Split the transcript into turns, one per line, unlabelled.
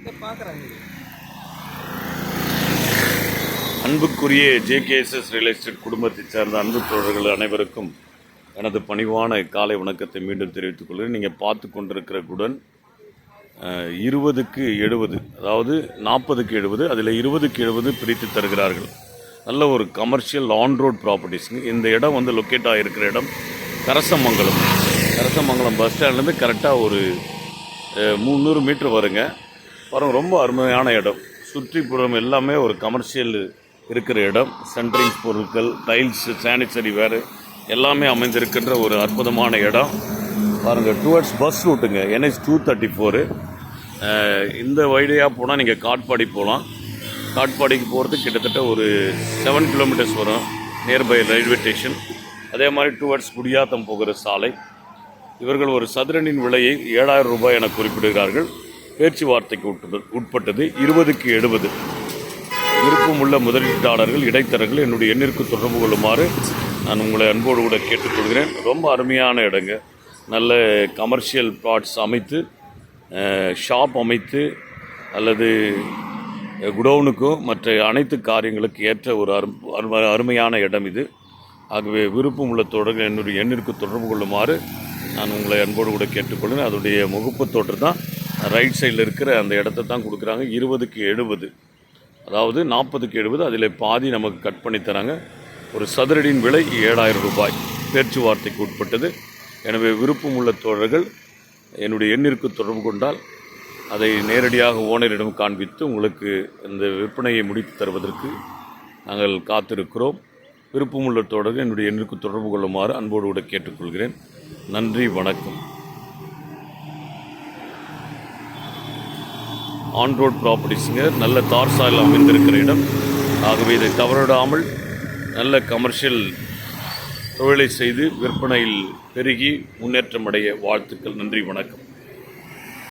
இதை பார்க்குறாங்க.
அன்புக்குரிய ஜேகேஎஸ்எஸ் ரியல் எஸ்டேட் குடும்பத்தைச் சேர்ந்த அன்பு தோழர்கள் அனைவருக்கும் எனது பணிவான காலை வணக்கத்தை மீண்டும் தெரிவித்துக் கொள்கிறேன். நீங்கள் பார்த்து கொண்டிருக்கிற குடன் 20க்கு 70, அதாவது 40க்கு 70, அதில் 20க்கு 70 பிரித்து தருகிறார்கள். நல்ல ஒரு கமர்ஷியல் ஆன் ரோட் ப்ராப்பர்ட்டிஸுங்க. இந்த இடம் வந்து லொக்கேட் ஆகிருக்கிற இடம் கரசமங்கலம் பஸ் ஸ்டாண்ட்லேருந்து கரெக்டாக ஒரு 300 மீட்டர் வருங்க. பாருங்கள், ரொம்ப அருமையான இடம். சுற்றிப்புறம் எல்லாமே ஒரு கமர்ஷியல் இருக்கிற இடம். சென்ட்ரிங்ஸ் பொருட்கள், டைல்ஸ், சானிட்டரி வேறு எல்லாமே அமைந்திருக்கின்ற ஒரு அற்புதமான இடம். பாருங்கள், டுவர்ட்ஸ் பஸ் ரூட்டுங்க, NH 234. இந்த வழியாக போனால் நீங்கள் காட்பாடி போகலாம். காட்பாடிக்கு போகிறதுக்கு கிட்டத்தட்ட ஒரு 7 கிலோமீட்டர்ஸ் வரும், நியர்பை ரயில்வே ஸ்டேஷன். அதே மாதிரி டுவர்ட்ஸ் குடியாத்தம் போகிற சாலை. இவர்கள் ஒரு சதுரனின் விலையை 7000 ரூபாய் என குறிப்பிடுகிறார்கள். பேச்சுவார்த்தைக்கு உட்பட்டது. 20க்கு 70. விருப்பம் உள்ள முதலீட்டாளர்கள், இடைத்தரகர்கள் என்னுடைய எண்ணிற்கு தொடர்பு கொள்ளுமாறு நான் உங்களை அன்போடு கூட கேட்டுக்கொள்கிறேன். ரொம்ப அருமையான இடங்க. நல்ல கமர்ஷியல் பிளாட்ஸ் அமைத்து, ஷாப் அமைத்து, அல்லது குடவுனுக்கும் மற்ற அனைத்து காரியங்களுக்கு ஏற்ற ஒரு அருமையான இடம் இது. ஆகவே விருப்பம் உள்ள தோழர்கள் என்னுடைய எண்ணிற்கு தொடர்பு கொள்ளுமாறு நான் உங்களை அன்போடு கூட கேட்டுக்கொள்கிறேன். அதோடைய முகப்பு தோட்டம் தான் ரைட் சைடில் இருக்கிற அந்த இடத்த தான் கொடுக்குறாங்க. 20க்கு 70, அதாவது 40க்கு 70, அதில் பாதி நமக்கு கட் பண்ணி தராங்க. ஒரு சதுரடியின் விலை 7000 ரூபாய், பேச்சுவார்த்தைக்கு உட்பட்டது. எனவே விருப்பம் உள்ள தோழர்கள் என்னுடைய எண்ணிற்கு தொடர்பு கொண்டால் அதை நேரடியாக ஓனரிடம் காண்பித்து உங்களுக்கு இந்த விற்பனையை முடித்து தருவதற்கு நாங்கள் காத்திருக்கிறோம். விருப்பமுள்ள தோழர்கள் என்னுடைய எண்ணிற்கு தொடர்பு கொள்ளுமாறு அன்போடு கூட கேட்டுக்கொள்கிறேன். நன்றி, வணக்கம். ஆன் ரோட் ப்ராப்பர்ட்டிஸுங்க. நல்ல தார் சாயில் அமைந்திருக்கிற இடம். ஆகவே இதை தவறிடாமல் நல்ல கமர்ஷியல் தொழிலை செய்து விற்பனையில் பெருகி முன்னேற்றம் அடைய வாழ்த்துக்கள். நன்றி, வணக்கம்.